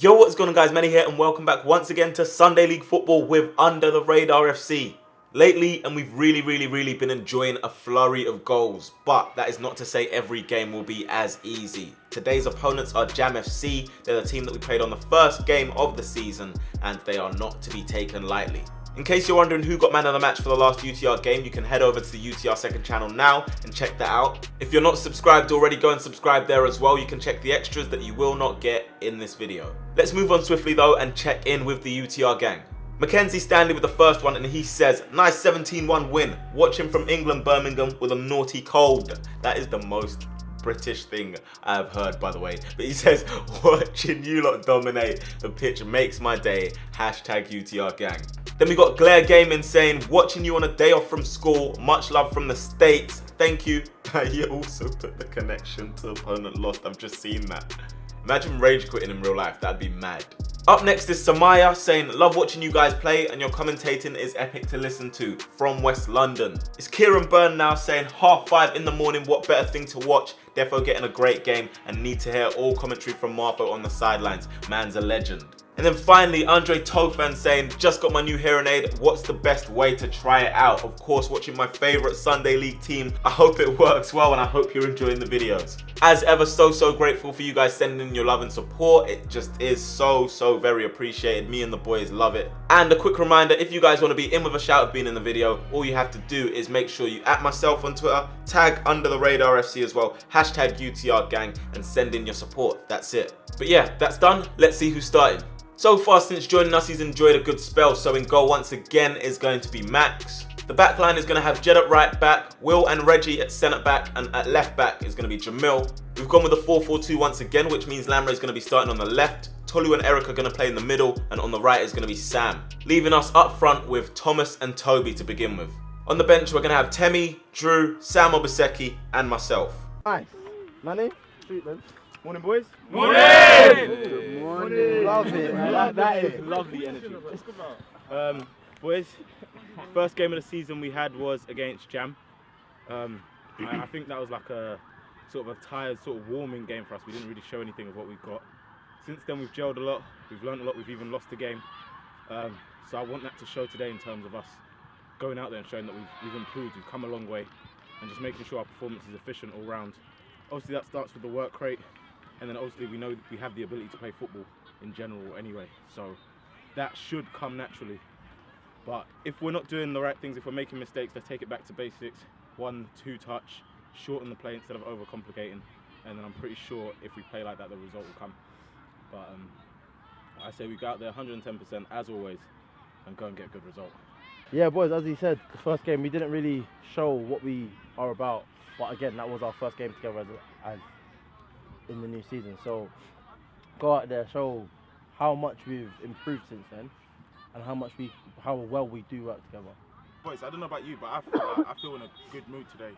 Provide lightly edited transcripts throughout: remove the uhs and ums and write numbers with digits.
Yo, what's going on guys, Manny here and welcome back once again to Sunday League Football with Under the Radar FC. Lately, and we've really been enjoying a flurry of goals, but that is not to say every game will be as easy. Today's opponents are Jam FC, they're the team that we played on the first game of the season and they are not to be taken lightly. In case you're wondering who got man of the match for the last UTR game, you can head over to the UTR second channel now and check that out. If you're not subscribed already, go and subscribe there as well. You can check the extras that you will not get in this video. Let's move on swiftly though and check in with the UTR gang. Mackenzie Stanley with the first one and he says, nice 17-1 win. Watching from England, Birmingham with a naughty cold. That is the most British thing I've heard, by the way. But he says, watching you lot dominate the pitch makes my day. Hashtag UTR gang. Then we got Glare Gaming saying, watching you on a day off from school. Much love from the States. Thank you. He also put the connection to opponent lost. I've just seen that. Imagine rage quitting in real life. That'd be mad. Up next is Samaya saying, love watching you guys play and your commentating is epic to listen to, from West London. It's Kieran Byrne now saying, 5:30 in the morning, what better thing to watch? Defo getting a great game and need to hear all commentary from Martha on the sidelines. Man's a legend. And then finally, Andre Tofan saying, just got my new hearing aid. What's the best way to try it out? Of course, watching my favorite Sunday League team. I hope it works well and I hope you're enjoying the videos. As ever, so grateful for you guys sending in your love and support. It just is so very appreciated. Me and the boys love it. And a quick reminder, if you guys want to be in with a shout of being in the video, all you have to do is make sure you at myself on Twitter, tag Under the Radar FC as well, hashtag UTR gang, and send in your support. That's it. But yeah, that's done. Let's see who's starting. So far since joining us, he's enjoyed a good spell. So in goal once again is going to be Max. The back line is going to have Jed at right back, Will and Reggie at centre back, and at left back is going to be Jamil. We've gone with a 4-4-2 once again, which means Lamre is going to be starting on the left. Tolu and Eric are going to play in the middle, and on the right is going to be Sam. Leaving us up front with Thomas and Toby to begin with. On the bench, we're going to have Temi, Drew, Sam Obaseki, and myself. Nice. Manny, treatment. Morning, boys. Morning! Good morning. Love it. That is lovely energy. Boys, first game of the season we had was against Jam. I think that was like a sort of a tired, sort of warming game for us. We didn't really show anything of what we've got. Since then we've gelled a lot, we've learned a lot, we've even lost a game. So I want that to show today in terms of us going out there and showing that we've improved, we've come a long way, and just making sure our performance is efficient all round. Obviously that starts with the work rate. And then obviously we know that we have the ability to play football in general anyway, so that should come naturally. But if we're not doing the right things, if we're making mistakes, let's take it back to basics. 1-2 touch, shorten the play instead of overcomplicating, and then I'm pretty sure if we play like that, the result will come. But I say we go out there 110% as always and go and get a good result. Yeah, boys, as he said, the first game we didn't really show what we are about, but again, that was our first game together as in the new season, so go out there, show how much we've improved since then and how well we do work together. Boys, I don't know about you, but I feel in a good mood today.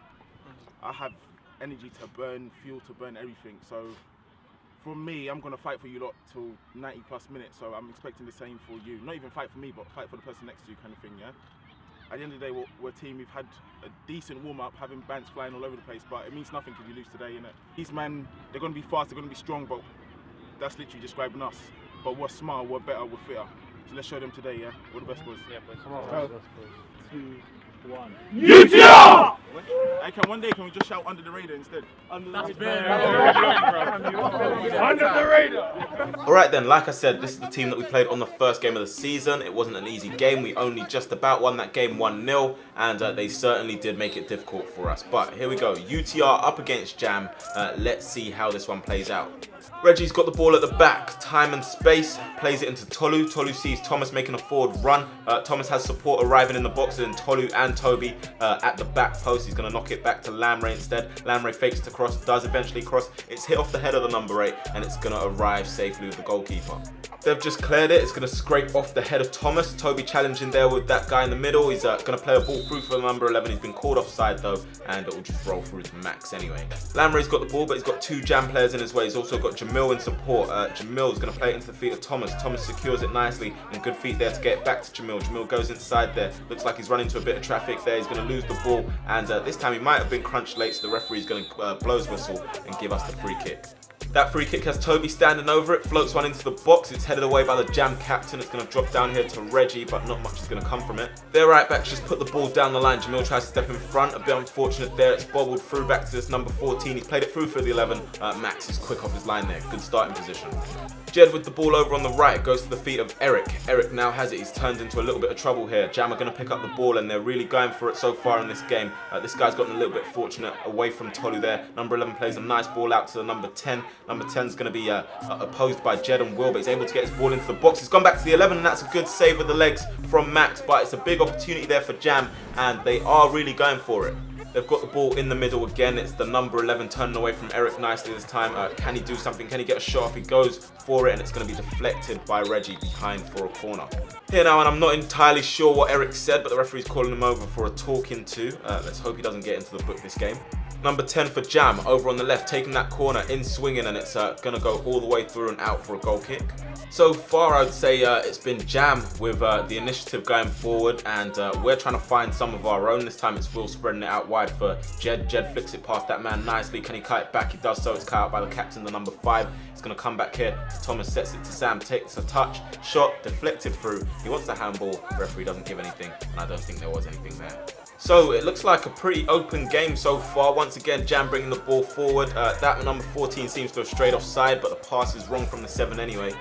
I have energy to burn, fuel to burn, everything. So for me, I'm going to fight for you lot till 90 plus minutes, so I'm expecting the same for you. Not even fight for me, but fight for the person next to you, kind of thing, yeah? At the end of the day, we're a team. We've had a decent warm-up, having bants flying all over the place, but it means nothing if you lose today, innit? These men, they're going to be fast, they're going to be strong, but that's literally describing us. But we're smart, we're better, we're fitter. So let's show them today, yeah? All the best, boys. Yeah, boys. Come on, 2, 1. UTR! Hey, one day can we just shout Under the Radar instead? Under the radar! Alright then, like I said, this is the team that we played on the first game of the season. It wasn't an easy game. We only just about won that game 1-0, and they certainly did make it difficult for us. But here we go, UTR up against Jam. Let's see how this one plays out. Reggie's got the ball at the back, time and space, plays it into Tolu. Tolu sees Thomas making a forward run. Thomas has support arriving in the box, and Tolu and Toby at the back post. He's going to knock it back to Lamre instead. Lamre fakes to cross, does eventually cross. It's hit off the head of the number 8, and it's going to arrive safely with the goalkeeper. They've just cleared it. It's going to scrape off the head of Thomas. Toby challenging there with that guy in the middle. He's going to play a ball through for the number 11. He's been called offside though, and it will just roll through to Max anyway. Lamre's got the ball, but he's got 2 Jam players in his way. He's also got Jamil in support. Jamil's going to play it into the feet of Thomas. Thomas secures it nicely, and good feet there to get it back to Jamil. Jamil goes inside there. Looks like he's running into a bit of traffic there. He's going to lose the ball, and this time he might have been crunched late, so the referee's going to blow his whistle and give us the free kick. That free kick has Toby standing over it, floats one into the box. It's headed away by the Jam captain. It's going to drop down here to Reggie, but not much is going to come from it. Their right backs just put the ball down the line. Jamil tries to step in front. A bit unfortunate there. It's bobbled through back to this number 14. He's played it through for the 11. Max is quick off his line there. Good starting position. Jed with the ball over on the right goes to the feet of Eric. Eric now has it. He's turned into a little bit of trouble here. Jam are going to pick up the ball and they're really going for it so far in this game. This guy's gotten a little bit fortunate away from Tolu there. Number 11 plays a nice ball out to the number 10. Number 10 is going to be opposed by Jed and Will, but he's able to get his ball into the box. He's gone back to the 11 and that's a good save with the legs from Max, but it's a big opportunity there for Jam and they are really going for it. They've got the ball in the middle again. It's the number 11 turning away from Eric nicely this time. Can he do something? Can he get a shot off? He goes for it and it's going to be deflected by Reggie behind for a corner. Here now, and I'm not entirely sure what Eric said, but the referee's calling him over for a talking to. Let's hope he doesn't get into the book this game. Number 10 for Jam over on the left, taking that corner, in swinging, and it's going to go all the way through and out for a goal kick. So far, I'd say it's been Jam with the initiative going forward, and we're trying to find some of our own. This time it's Will spreading it out wide for Jed. Jed flicks it past that man nicely. Can he cut it back? He does so. It's cut out by the captain, the number 5. It's going to come back here. Thomas sets it to Sam, takes a touch, shot, deflected through. He wants a handball. Referee doesn't give anything, and I don't think there was anything there. So it looks like a pretty open game so far. Once again, Jam bringing the ball forward. That number 14 seems to have strayed offside, but the pass is wrong from the 7 anyway.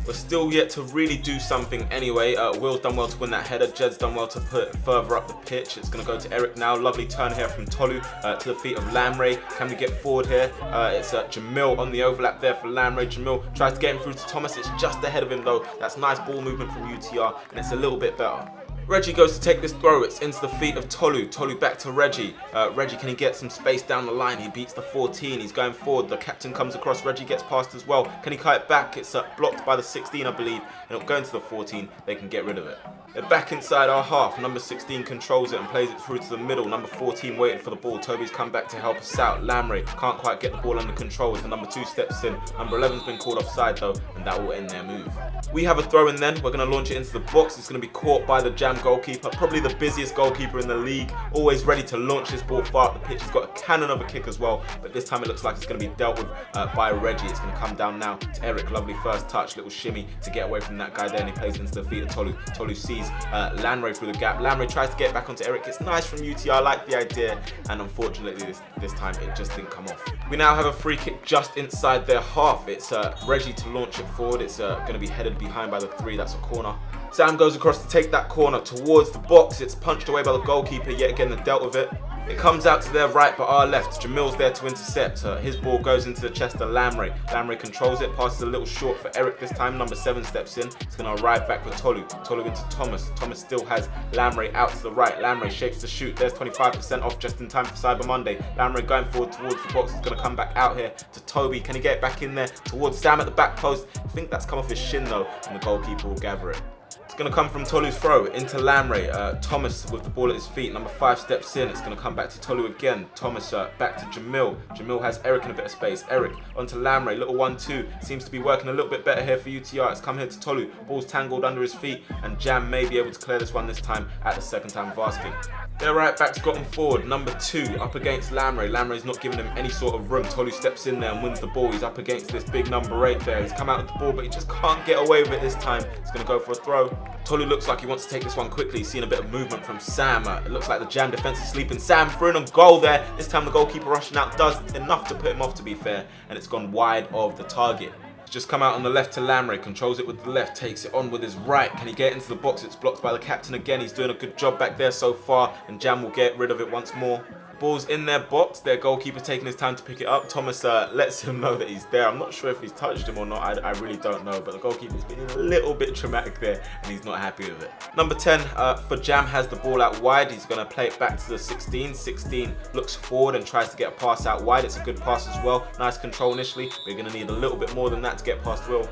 We're still yet to really do something anyway. Will's done well to win that header. Jed's done well to put it further up the pitch. It's going to go to Eric now. Lovely turn here from Tolu to the feet of Lamray. Can we get forward here? It's Jamil on the overlap there for Lamray. Jamil tries to get him through to Thomas. It's just ahead of him though. That's nice ball movement from UTR and it's a little bit better. Reggie goes to take this throw. It's into the feet of Tolu. Tolu back to Reggie. Reggie, can he get some space down the line? He beats the 14. He's going forward. The captain comes across. Reggie gets past as well. Can he cut it back? It's blocked by the 16, I believe. And it'll go into the 14. They can get rid of it. They're back inside our half. Number 16 controls it and plays it through to the middle. Number 14 waiting for the ball. Toby's come back to help us out. Lamray can't quite get the ball under control as the number 2 steps in. Number 11's been called offside though, and that will end their move. We have a throw in then. We're going to launch it into the box. It's going to be caught by the Jam goalkeeper. Probably the busiest goalkeeper in the league. Always ready to launch this ball far up the pitch. He's got a cannon of a kick as well. But this time it looks like it's going to be dealt with by Reggie. It's going to come down now to Eric. Lovely first touch. Little shimmy to get away from that guy there. And he plays it into the feet of Tolu. Tolu sees Lanray through the gap. Lanray tries to get back onto Eric. It's nice from UT. I like the idea. And unfortunately this time it just didn't come off. We now have a free kick just inside their half. It's Reggie to launch it forward. It's going to be headed behind by the 3. That's a corner. Sam goes across to take that corner towards the box. It's punched away by the goalkeeper. Yet again, they dealt with it. It comes out to their right, but our left. Jamil's there to intercept. His ball goes into the chest of Lamray. Lamray controls it, passes a little short for Eric this time. Number 7 steps in. It's going to arrive back with Tolu. Tolu into Thomas. Thomas still has Lamray out to the right. Lamray shapes to shoot. There's 25% off just in time for Cyber Monday. Lamray going forward towards the box. He's going to come back out here to Toby. Can he get back in there towards Sam at the back post? I think that's come off his shin though, and the goalkeeper will gather it. It's going to come from Tolu's throw into Lamray. Thomas with the ball at his feet. Number 5 steps in. It's going to come back to Tolu again. Thomas back to Jamil. Jamil has Eric in a bit of space. Eric onto Lamray. Little 1-2. Seems to be working a little bit better here for UTR. It's come here to Tolu. Ball's tangled under his feet. And Jam may be able to clear this one this time at the second time of asking. Their right back's gotten forward. Number 2 up against Lamray. Lamray's not giving him any sort of room. Tolu steps in there and wins the ball. He's up against this big number 8 there. He's come out with the ball, but he just can't get away with it this time. He's going to go for a throw. Tolu looks like he wants to take this one quickly. He's seen a bit of movement from Sam. It looks like the Jam defense is sleeping. Sam through and a goal there. This time the goalkeeper rushing out does enough to put him off, to be fair. And it's gone wide of the target. It's just come out on the left to Lamray. Controls it with the left. Takes it on with his right. Can he get into the box? It's blocked by the captain again. He's doing a good job back there so far. And Jam will get rid of it once more. Ball's in their box. Their goalkeeper taking his time to pick it up. Thomas lets him know that he's there. I'm not sure if he's touched him or not. I really don't know. But the goalkeeper's been a little bit traumatic there and he's not happy with it. Number 10 for Jam has the ball out wide. He's going to play it back to the 16. 16 looks forward and tries to get a pass out wide. It's a good pass as well. Nice control initially. We're going to need a little bit more than that to get past Will.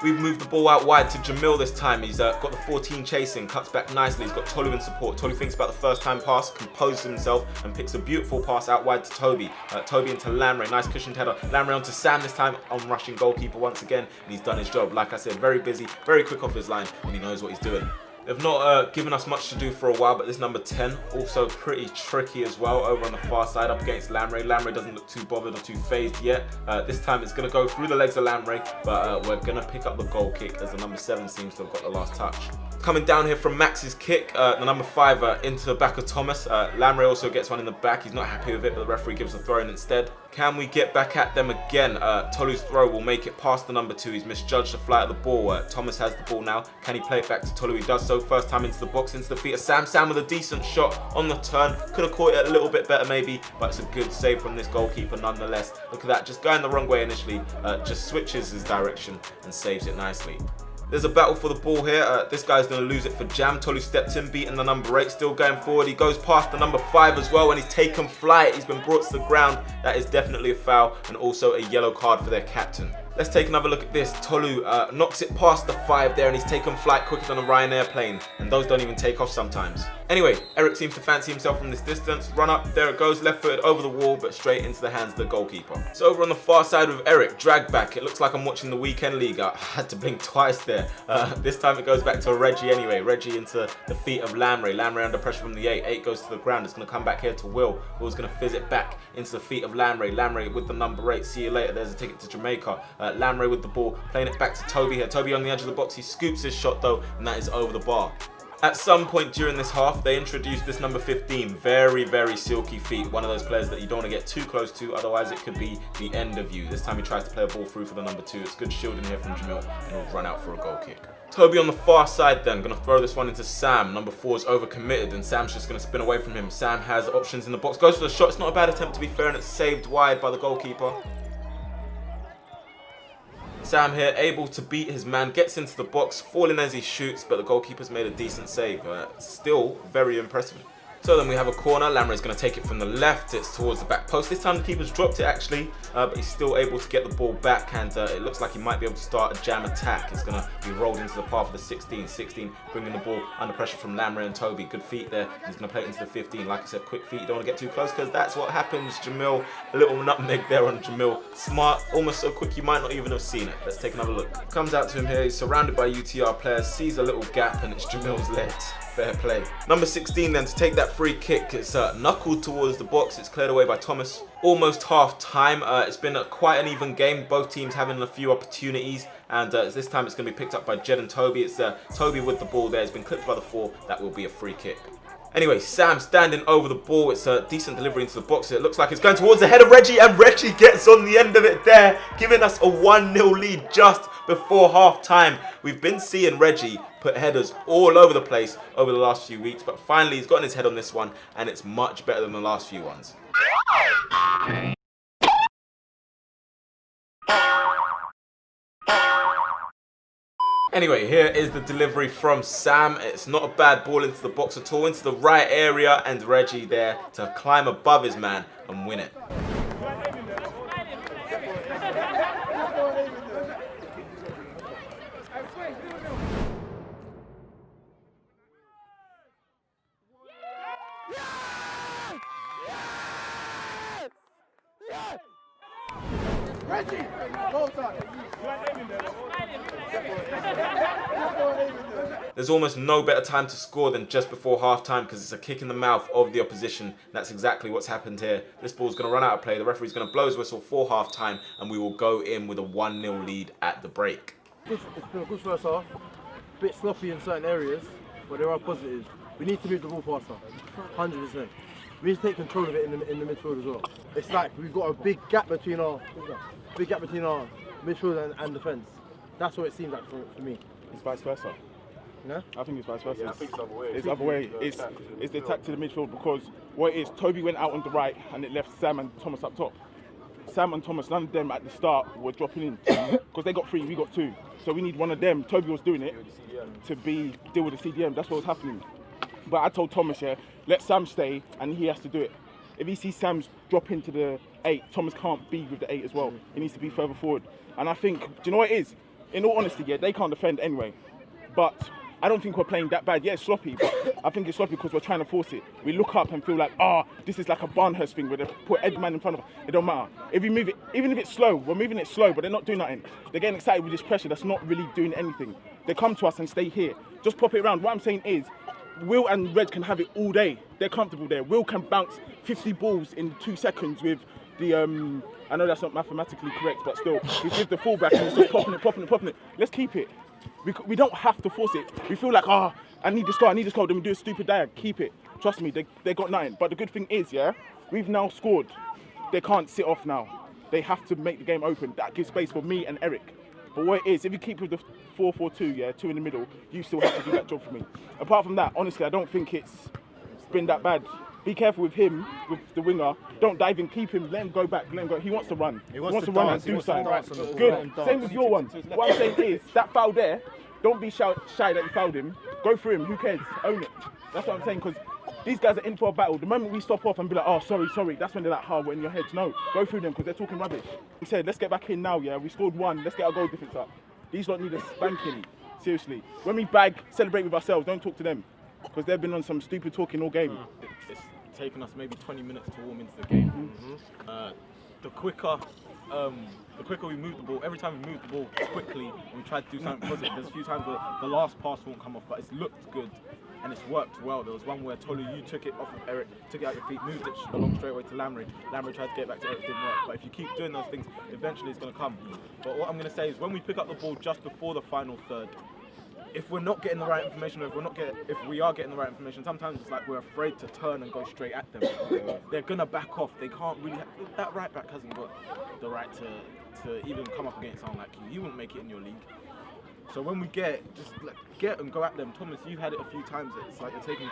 We've moved the ball out wide to Jamil this time. He's got the 14 chasing, cuts back nicely. He's got Tolu in support. Tolu thinks about the first time pass, composes himself and picks a beautiful pass out wide to Toby. Toby into Lamray, nice cushioned header. Lamray onto Sam this time, on rushing goalkeeper once again. And he's done his job. Like I said, very busy, very quick off his line and he knows what he's doing. They've not given us much to do for a while, but this number 10, also pretty tricky as well, over on the far side up against Lamre. Lamre doesn't look too bothered or too phased yet. This time it's going to go through the legs of Lamre, but we're going to pick up the goal kick as the number 7 seems to have got the last touch. Coming down here from Max's kick, the number 5 into the back of Thomas. Lamre also gets one in the back. He's not happy with it, but the referee gives a throw in instead. Can we get back at them again? Tolu's throw will make it past the number 2. He's misjudged the flight of the ball. Thomas has the ball now. Can he play it back to Tolu? He does so. First time into the box, into the feet of Sam. Sam with a decent shot on the turn. Could have caught it a little bit better maybe, but it's a good save from this goalkeeper nonetheless. Look at that, just going the wrong way initially. Just switches his direction and saves it nicely. There's a battle for the ball here. This guy's going to lose it for Jam. Tolu stepped in, beating the number 8, still going forward. He goes past the number 5 as well, and he's taken flight. He's been brought to the ground. That is definitely a foul, and also a yellow card for their captain. Let's take another look at this. Tolu knocks it past the 5 there, and he's taken flight quicker than a Ryanair plane, and those don't even take off sometimes. Anyway, Eric seems to fancy himself from this distance. Run up, there it goes, left footed over the wall, but straight into the hands of the goalkeeper. So over on the far side with Eric, drag back. It looks like I'm watching the weekend league. I had to blink twice there. This time it goes back to Reggie anyway. Reggie into the feet of Lamre. Lamre under pressure from the 8. 8 goes to the ground. It's going to come back here to Will. Will's going to fizz it back into the feet of Lamre. Lamre with the number 8. See you later. There's a ticket to Jamaica. Lamre with the ball, playing it back to Toby here. Toby on the edge of the box. He scoops his shot though, and that is over the bar. At some point during this half, they introduced this number 15. Very, very silky feet. One of those players that you don't want to get too close to, otherwise it could be the end of you. This time he tries to play a ball through for the number 2. It's good shielding here from Jamil, and he'll run out for a goal kick. Toby on the far side then, going to throw this one into Sam. Number 4 is overcommitted, and Sam's just going to spin away from him. Sam has options in the box, goes for the shot. It's not a bad attempt to be fair, and it's saved wide by the goalkeeper. Sam here able to beat his man, gets into the box, falling as he shoots, but the goalkeeper's made a decent save. Still very impressive. So then we have a corner. Lamre's going to take it from the left. It's towards the back post. This time the keeper's dropped it actually, but he's still able to get the ball back, and it looks like he might be able to start a jam attack. It's going to be rolled into the path of the 16. 16 bringing the ball under pressure from Lamre and Toby. Good feet there. He's going to play it into the 15. Like I said, quick feet. You don't want to get too close because that's what happens. Jamil, a little nutmeg there on Jamil. Smart, almost so quick you might not even have seen it. Let's take another look. Comes out to him here. He's surrounded by UTR players. Sees a little gap, and it's Jamil's legs. Fair play. Number 16 then to take that free kick. It's knuckled towards the box. It's cleared away by Thomas. Almost half time. It's been quite an even game. Both teams having a few opportunities. And this time it's going to be picked up by Jed and Toby. It's Toby with the ball there. It's been clipped by the 4. That will be a free kick. Anyway, Sam standing over the ball. It's a decent delivery into the box. It looks like it's going towards the head of Reggie, and Reggie gets on the end of it there, giving us a 1-0 lead just before half time. We've been seeing Reggie put headers all over the place over the last few weeks, but finally he's gotten his head on this one, and it's much better than the last few ones. Anyway, here is the delivery from Sam. It's not a bad ball into the box at all, into the right area, and Reggie there to climb above his man and win it. Reggie! Goal time! There's almost no better time to score than just before half time because it's a kick in the mouth of the opposition. That's exactly what's happened here. This ball's going to run out of play. The referee's going to blow his whistle for half time, and we will go in with a 1-0 lead at the break. It's been a good first half. A bit sloppy in certain areas, but there are positives. We need to move the ball faster, 100%. We need to take control of it in the midfield as well. It's like we've got a big gap between our midfield and defence. That's what it seems like for me. It's vice versa. You know? I think it's vice versa. Yeah, I think it's the other way. It's the other way. It's the attack to the midfield, because what it is, Toby went out on the right and it left Sam and Thomas up top. Sam and Thomas, none of them at the start were dropping in because they got 3, we got 2. So we need one of them. Toby was doing it to deal with the CDM. That's what was happening. But I told Thomas, let Sam stay and he has to do it. If he sees Sam's drop into the 8, Thomas can't be with the 8 as well. He needs to be further forward. And I think, do you know what it is? In all honesty, they can't defend anyway. But I don't think we're playing that bad. Yeah, it's sloppy, but I think it's sloppy because we're trying to force it. We look up and feel like, this is like a Barnhurst thing where they put every man in front of us. It don't matter. If we move it, even if it's slow, we're moving it slow, but they're not doing nothing. They're getting excited with this pressure that's not really doing anything. They come to us and stay here. Just pop it around. What I'm saying is, Will and Reg can have it all day. They're comfortable there. Will can bounce 50 balls in 2 seconds with the, I know that's not mathematically correct, but still, he's with the fullback and he's just popping it. Let's keep it. We don't have to force it. We feel like, I need this goal, then we do a stupid diag. Keep it. Trust me, they got 9. But the good thing is, yeah, we've now scored. They can't sit off now. They have to make the game open. That gives space for me and Eric. But what it is, if you keep with the 4-4-2, yeah, 2 in the middle, you still have to do that job for me. Apart from that, honestly, I don't think it's been that bad. Be careful with him, with the winger. Don't dive in, keep him, let him go back, let him go. He wants to run. He wants to run and do something. Good. Same with your one. What I'm saying is, that foul there, don't be shy that you fouled him. Go through him, who cares? Own it. That's what I'm saying, because these guys are in for a battle. The moment we stop off and be like, oh, sorry, that's when they're like, we're in your heads. No, go through them, because they're talking rubbish. We said, let's get back in now, yeah? We scored 1, let's get our goal difference up. These lot need a spanking, seriously. When we bag, celebrate with ourselves, don't talk to them, because they've been on some stupid talking all game. It's taken us maybe 20 minutes to warm into the game. The quicker we move the ball, every time we move the ball quickly and we try to do something positive, there's a few times where the last pass won't come off, but it's looked good and it's worked well. There was one where Tolu, you took it off of Eric, took it out your feet, moved it along straight away to Lamry. Lamry tried to get it back to Eric, didn't work. But if you keep doing those things, eventually it's going to come. But what I'm going to say is, when we pick up the ball just before the final third, if we're not getting the right information, or if we are getting the right information, sometimes it's like we're afraid to turn and go straight at them. They're gonna back off. They can't really. That right back hasn't got the right to even come up against someone like you. You wouldn't make it in your league. So when we get and go at them. Thomas, you've had it a few times. It's like you're taking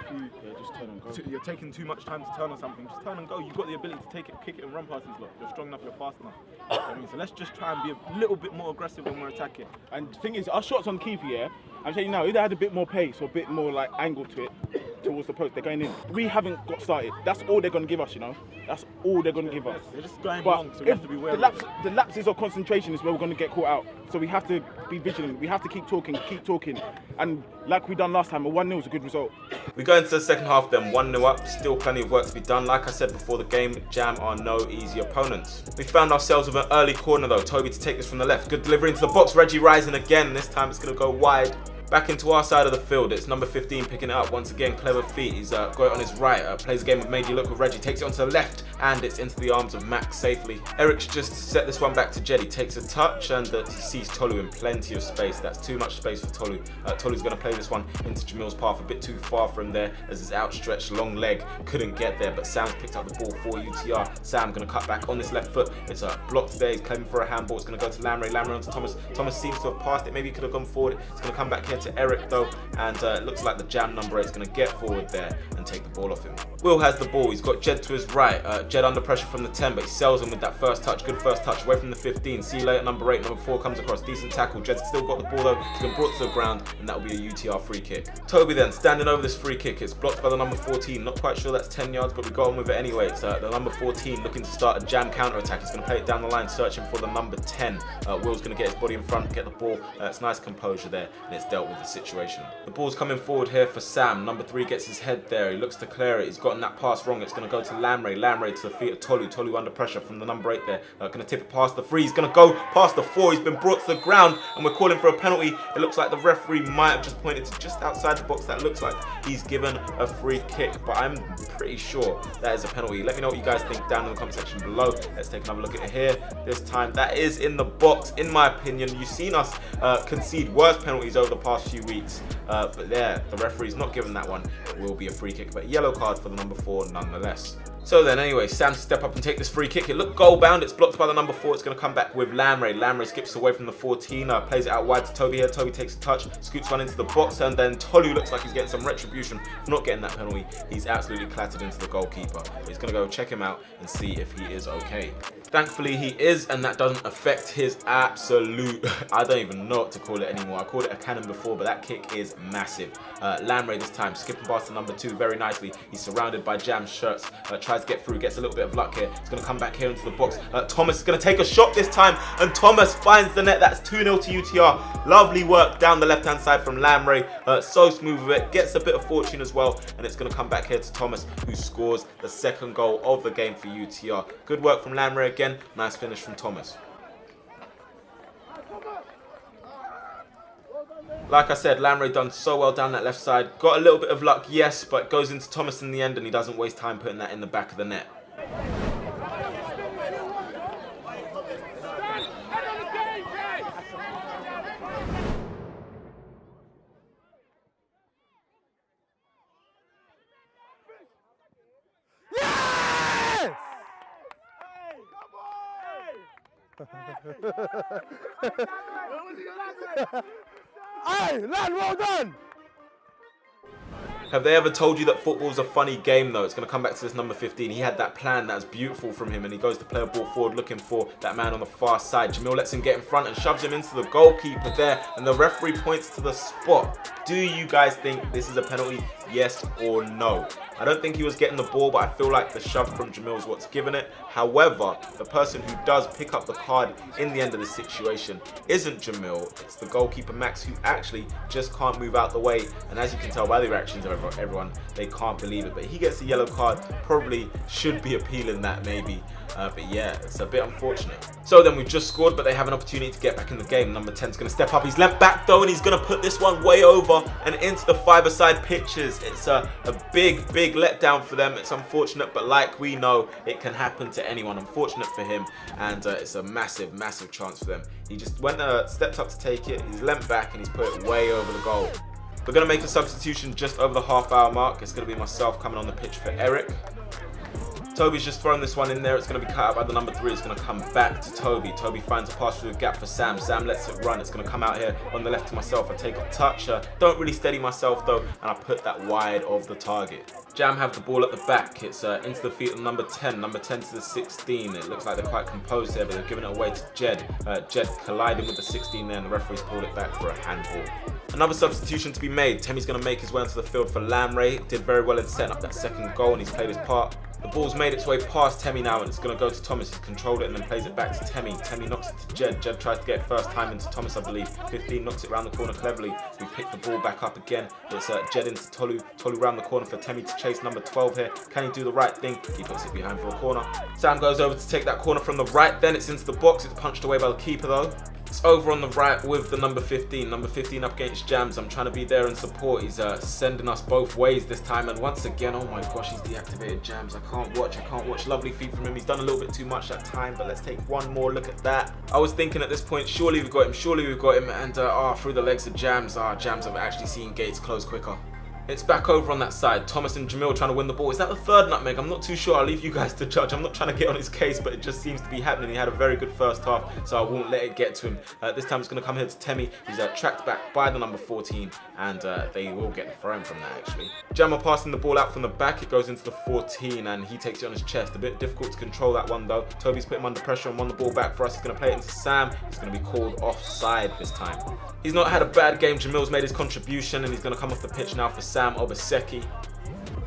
just turn and go. You're taking too much time to turn on something. Just turn and go. You've got the ability to take it, kick it, and run past these lot. You're strong enough. You're fast enough. I mean, so let's just try and be a little bit more aggressive when we're attacking. And the thing is, our shots on keeper, yeah, I'm saying now, if they had a bit more pace or a bit more like angle to it towards the post, they're going in. We haven't got started. That's all they're going to give us, you know. That's all they're going to give us. They're just going But wrong, so we have to be wary. the lapses of concentration is where we're going to get caught out. So we have to be vigilant. We have to keep talking. And like we done last time, a 1-0 is a good result. We go into the second half then, 1-0 up, still plenty of work to be done. Like I said before the game, Jam are no easy opponents. We found ourselves with an early corner though, Toby to take this from the left. Good delivery into the box, Reggie rising again, this time it's going to go wide. Back into our side of the field, it's number 15 picking it up. Once again, clever feet. He's got it on his right. Plays a game of Made You Look with Reggie. Takes it onto the left, and it's into the arms of Max safely. Eric's just set this one back to Jeddy. Takes a touch, and he sees Tolu in plenty of space. That's too much space for Tolu. Tolu's going to play this one into Jamil's path. A bit too far from there, as his outstretched long leg couldn't get there. But Sam's picked up the ball for UTR. Sam going to cut back on this left foot. It's blocked there. He's claiming for a handball. It's going to go to Lamry. Lamry onto Thomas. Thomas seems to have passed it. Maybe he could have gone forward. It's going to come back here to Eric though. And it looks like the Jam number 8 is going to get forward there and take the ball off him. Will has the ball. He's got Jed to his right. Jed under pressure from the 10, but he sells him with that first touch. Good first touch away from the 15. See you later, number 8. Number 4 comes across. Decent tackle. Jed's still got the ball though. It's been brought to the ground, and that will be a UTR free kick. Toby then standing over this free kick. It's blocked by the number 14. Not quite sure that's 10 yards, but we got on with it anyway. It's the number 14 looking to start a Jam counter attack. He's going to play it down the line, searching for the number 10. Will's going to get his body in front, get the ball. It's nice composure there, and it's dealt with the situation. The ball's coming forward here for Sam. Number 3 gets his head there. He looks to clear it. He's gotten that pass wrong. It's going to go to Lamry. Lamry to the feet of Tolu. Tolu under pressure from the number 8 there. Going to tip it past the 3. He's going to go past the 4. He's been brought to the ground, and we're calling for a penalty. It looks like the referee might have just pointed to just outside the box. That looks like he's given a free kick, but I'm pretty sure that is a penalty. Let me know what you guys think down in the comment section below. Let's take another look at it here. This time that is in the box, in my opinion. You've seen us concede worse penalties over the past few weeks, but there, the referee's not given that one. It will be a free kick, but yellow card for the number 4 nonetheless. So then anyway, Sam to step up and take this free kick. It looked goal bound. It's blocked by the number 4. It's going to come back with Lamry. Lamry skips away from the 14. Plays it out wide to Toby here. Toby takes a touch, scoots one into the box, and then Tolu looks like he's getting some retribution for not getting that penalty. He's absolutely clattered into the goalkeeper. He's going to go check him out and see if he is okay. Thankfully he is, and that doesn't affect his absolute, I don't even know what to call it anymore. I called it a cannon before, but that kick is massive. Lamry this time, skipping past the number 2 very nicely. He's surrounded by Jam shirts, tries to get through, gets a little bit of luck here. He's going to come back here into the box. Thomas is going to take a shot this time, and Thomas finds the net. That's 2-0 to UTR. Lovely work down the left-hand side from Lamry. So smooth with it, gets a bit of fortune as well, and it's going to come back here to Thomas, who scores the second goal of the game for UTR. Good work from Lamry again. Nice finish from Thomas. Like I said, Lamray done so well down that left side. Got a little bit of luck, yes, but goes into Thomas in the end and he doesn't waste time putting that in the back of the net. Hey, lad, well done! Have they ever told you that football's a funny game though? It's going to come back to this number 15. He had that plan that was beautiful from him and he goes to play a ball forward looking for that man on the far side. Jamil lets him get in front and shoves him into the goalkeeper there and the referee points to the spot. Do you guys think this is a penalty? Yes or no? I don't think he was getting the ball, but I feel like the shove from Jamil is what's given it. However, the person who does pick up the card in the end of the situation isn't Jamil. It's the goalkeeper, Max, who actually just can't move out the way. And as you can tell by the reactions of everyone, they can't believe it. But he gets a yellow card. Probably should be appealing that maybe. But yeah, it's a bit unfortunate. So then we've just scored, but they have an opportunity to get back in the game. Number 10's going to step up. He's left back though, and he's going to put this one way over and into the five-a-side pitches. It's a big letdown for them. It's unfortunate, but like we know, it can happen to anyone. Unfortunate for him, and it's a massive chance for them. He just stepped up to take it. He's leant back and he's put it way over the goal. We're going to make a substitution just over the half-hour mark. It's going to be myself coming on the pitch for Eric. Toby's just thrown this one in there. It's going to be cut out by the number 3. It's going to come back to Toby. Toby finds a pass through the gap for Sam. Sam lets it run. It's going to come out here on the left to myself. I take a touch. Don't really steady myself though, and I put that wide of the target. Jam have the ball at the back. It's into the feet of number 10. Number 10 to the 16. It looks like they're quite composed there, but they're giving it away to Jed. Jed colliding with the 16 there, and the referee's pulled it back for a handball. Another substitution to be made. Temi's going to make his way onto the field for Lamray. Did very well in setting up that second goal, and he's played his part. The ball's made its way past Temi now and it's going to go to Thomas. He's controlled it and then plays it back to Temi. Temi knocks it to Jed. Jed tries to get it first time into Thomas, I believe. 15 knocks it round the corner cleverly. We pick the ball back up again. It's Jed into Tolu. Tolu round the corner for Temi to chase number 12 here. Can he do the right thing? He puts it behind for a corner. Sam goes over to take that corner from the right. Then it's into the box. It's punched away by the keeper though. It's over on the right with the number 15. Number 15 up against Jams. I'm trying to be there and support. He's sending us both ways this time. And once again, oh my gosh, he's deactivated Jams. I can't watch. Lovely feed from him. He's done a little bit too much that time, but let's take one more look at that. I was thinking at this point, surely we've got him. And through the legs of Jams. Jams have actually seen gates close quicker. It's back over on that side. Thomas and Jamil trying to win the ball. Is that the third nutmeg? I'm not too sure. I'll leave you guys to judge. I'm not trying to get on his case, but it just seems to be happening. He had a very good first half, so I won't let it get to him. This time it's going to come here to Temi. He's tracked back by the number 14, and they will get the throw from that, actually. Jammer passing the ball out from the back. It goes into the 14, and he takes it on his chest. A bit difficult to control that one, though. Toby's put him under pressure and won the ball back for us. He's going to play it into Sam. He's going to be called offside this time. He's not had a bad game. Jamil's made his contribution, and he's going to come off the pitch now for Sam Obaseki.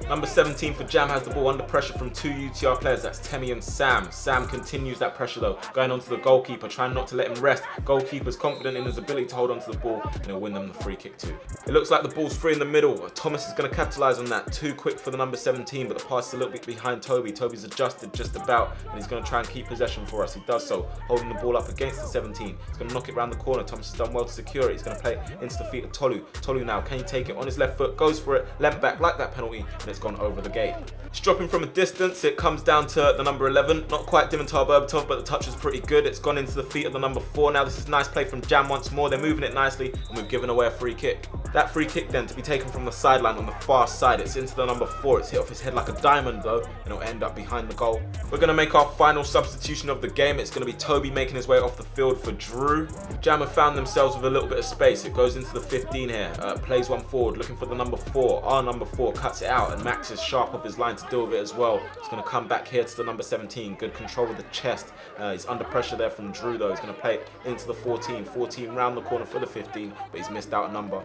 Number 17 for Jam has the ball under pressure from 2 UTR players. That's Temi and Sam. Sam continues that pressure though, going on to the goalkeeper, trying not to let him rest. Goalkeeper's confident in his ability to hold on to the ball, and he'll win them the free kick too. It looks like the ball's free in the middle. Thomas is going to capitalise on that. Too quick for the number 17, but the pass is a little bit behind Toby. Toby's adjusted just about, and he's going to try and keep possession for us. He does so, holding the ball up against the 17. He's going to knock it round the corner. Thomas has done well to secure it. He's going to play it into the feet of Tolu. Tolu now, can he take it on his left foot? Goes for it, lent back like that penalty, and it's gone over the gate. It's dropping from a distance. It comes down to the number 11. Not quite Dimitar Berbatov, but the touch is pretty good. It's gone into the feet of the number 4. Now this is nice play from Jam once more. They're moving it nicely, and we've given away a free kick. That free kick then to be taken from the sideline on the far side. It's into the number 4. It's hit off his head like a diamond though, and it'll end up behind the goal. We're going to make our final substitution of the game. It's going to be Toby making his way off the field for Drew. Jam have found themselves with a little bit of space. It goes into the 15 here. Plays one forward, looking for the number 4. Our number 4 cuts it out, and Max is sharp off his line to deal with it as well. He's going to come back here to the number 17. Good control with the chest. He's under pressure there from Drew though. He's going to play it into the 14. 14 round the corner for the 15, but he's missed out a number.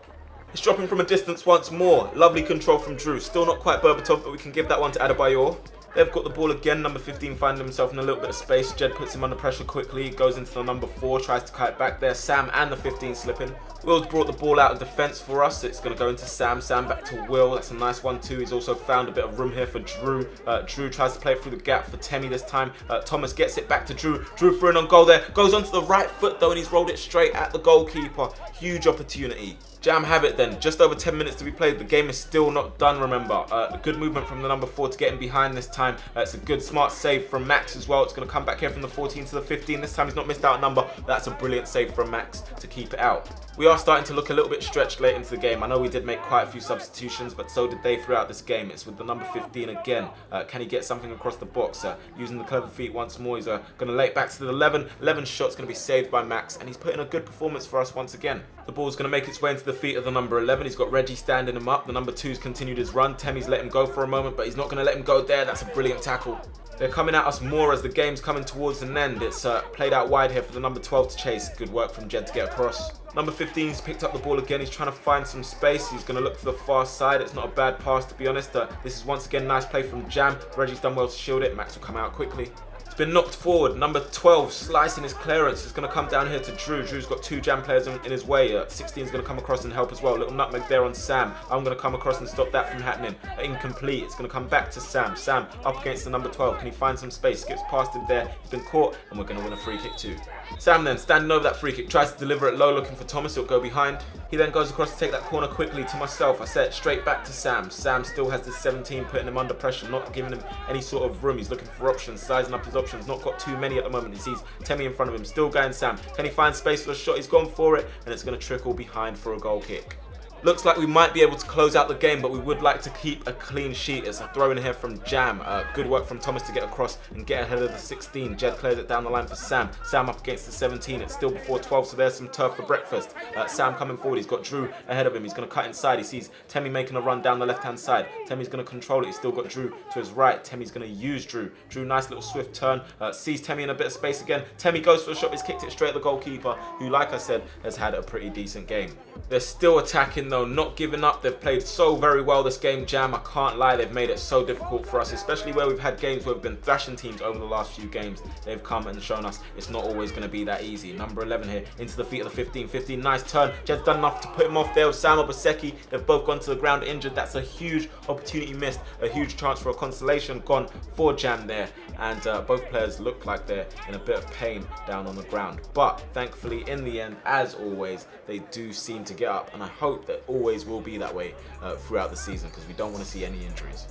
It's dropping from a distance once more. Lovely control from Drew. Still not quite Berbatov, but we can give that one to Adebayor. They've got the ball again. Number 15 finding himself in a little bit of space. Jed puts him under pressure quickly. Goes into the number 4. Tries to kite back there. Sam and the 15 slipping. Will's brought the ball out of defence for us. It's going to go into Sam. Sam back to Will. That's a nice one too. He's also found a bit of room here for Drew. Drew tries to play it through the gap for Temi this time. Thomas gets it back to Drew. Drew through in on goal there. Goes onto the right foot though, and he's rolled it straight at the goalkeeper. Huge opportunity. Jam have it then. Just over 10 minutes to be played. The game is still not done, remember. Good movement from the number 4 to get him behind this time. It's a good smart save from Max as well. It's going to come back here from the 14 to the 15. This time he's not missed out a number. That's a brilliant save from Max to keep it out. We are starting to look a little bit stretched late into the game. I know we did make quite a few substitutions, but so did they throughout this game. It's with the number 15 again. Can he get something across the box? Using the clever feet once more. He's going to lay it back to the 11. 11 shot's going to be saved by Max, and he's putting a good performance for us once again. The ball's going to make its way into the feet of the number 11. He's got Reggie standing him up. The number 2's continued his run. Temmie's let him go for a moment, but he's not going to let him go there. That's a brilliant tackle. They're coming at us more as the game's coming towards an end. It's played out wide here for the number 12 to chase. Good work from Jed to get across. Number 15's picked up the ball again. He's trying to find some space. He's going to look for the far side. It's not a bad pass, to be honest. This is once again nice play from Jam. Reggie's done well to shield it. Max will come out quickly. It's been knocked forward. Number 12 slicing his clearance. It's going to come down here to Drew. Drew's got 2 Jam players in his way. 16's going to come across and help as well. Little nutmeg there on Sam. I'm going to come across and stop that from happening. Incomplete. It's going to come back to Sam. Sam up against the number 12. Can he find some space? Skips past him there. He's been caught, and we're going to win a free kick too. Sam then standing over that free kick, tries to deliver it low, looking for Thomas. He'll go behind. He then goes across to take that corner quickly to myself. I set it straight back to Sam. Sam still has this 17, putting him under pressure, not giving him any sort of room. He's looking for options, sizing up his options. Not got too many at the moment. He sees Temmie in front of him, still going Sam. Can he find space for the shot? He's gone for it, and it's going to trickle behind for a goal kick. Looks like we might be able to close out the game, but we would like to keep a clean sheet. It's a throw in here from Jam. Good work from Thomas to get across and get ahead of the 16. Jed clears it down the line for Sam. Sam up against the 17. It's still before 12, so there's some turf for breakfast. Sam coming forward. He's got Drew ahead of him. He's going to cut inside. He sees Temmie making a run down the left-hand side. Temmie's going to control it. He's still got Drew to his right. Temmie's going to use Drew. Drew, nice little swift turn. Sees Temmie in a bit of space again. Temmie goes for a shot. He's kicked it straight at the goalkeeper, who, like I said, has had a pretty decent game. They're still attacking, though, not giving up. They've played so very well this game, Jam. I can't lie, they've made it so difficult for us, especially where we've had games where we've been thrashing teams over the last few games. They've come and shown us it's not always going to be that easy. Number 11 here into the feet of the 15. 15, nice turn. Jed's done enough to put him off there with Sam Obaseki. They've both gone to the ground injured. That's a huge opportunity missed. A huge chance for a consolation gone for Jam there. And both players look like they're in a bit of pain down on the ground. But thankfully, in the end, as always, they do seem to get up. And I hope that always will be that way throughout the season, because we don't want to see any injuries.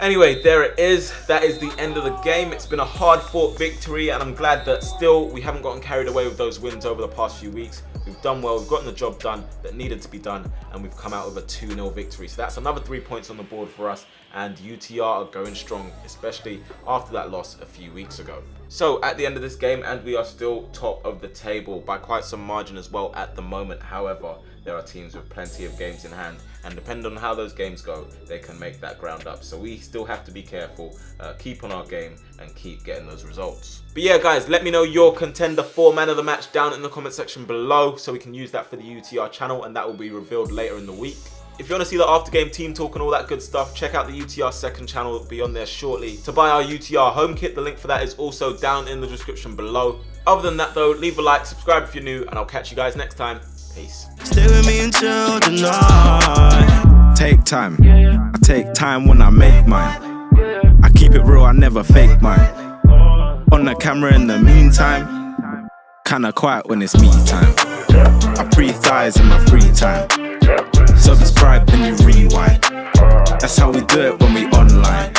Anyway, there it is. That is the end of the game. It's been a hard-fought victory, and I'm glad that still we haven't gotten carried away with those wins over the past few weeks. We've done well. We've gotten the job done that needed to be done, and we've come out with a 2-0 victory. So that's another 3 points on the board for us, and UTR are going strong, especially after that loss a few weeks ago. So at the end of this game, and we are still top of the table by quite some margin as well at the moment. However, there are teams with plenty of games in hand, and depending on how those games go, they can make that ground up. So we still have to be careful, keep on our game, and keep getting those results. But yeah, guys, let me know your contender for man of the match down in the comment section below, so we can use that for the UTR channel, and that will be revealed later in the week. If you want to see the after game team talk and all that good stuff, check out the UTR second channel. It'll be on there shortly. To buy our UTR home kit, the link for that is also down in the description below. Other than that though, leave a like, subscribe if you're new, and I'll catch you guys next time. Peace. Stay with me until the night. Take time. I take time when I make mine. I keep it real, I never fake mine. On the camera in the meantime. Kinda quiet when it's me time. I breathe thighs in my free time. Subscribe then you rewind. That's how we do it when we online.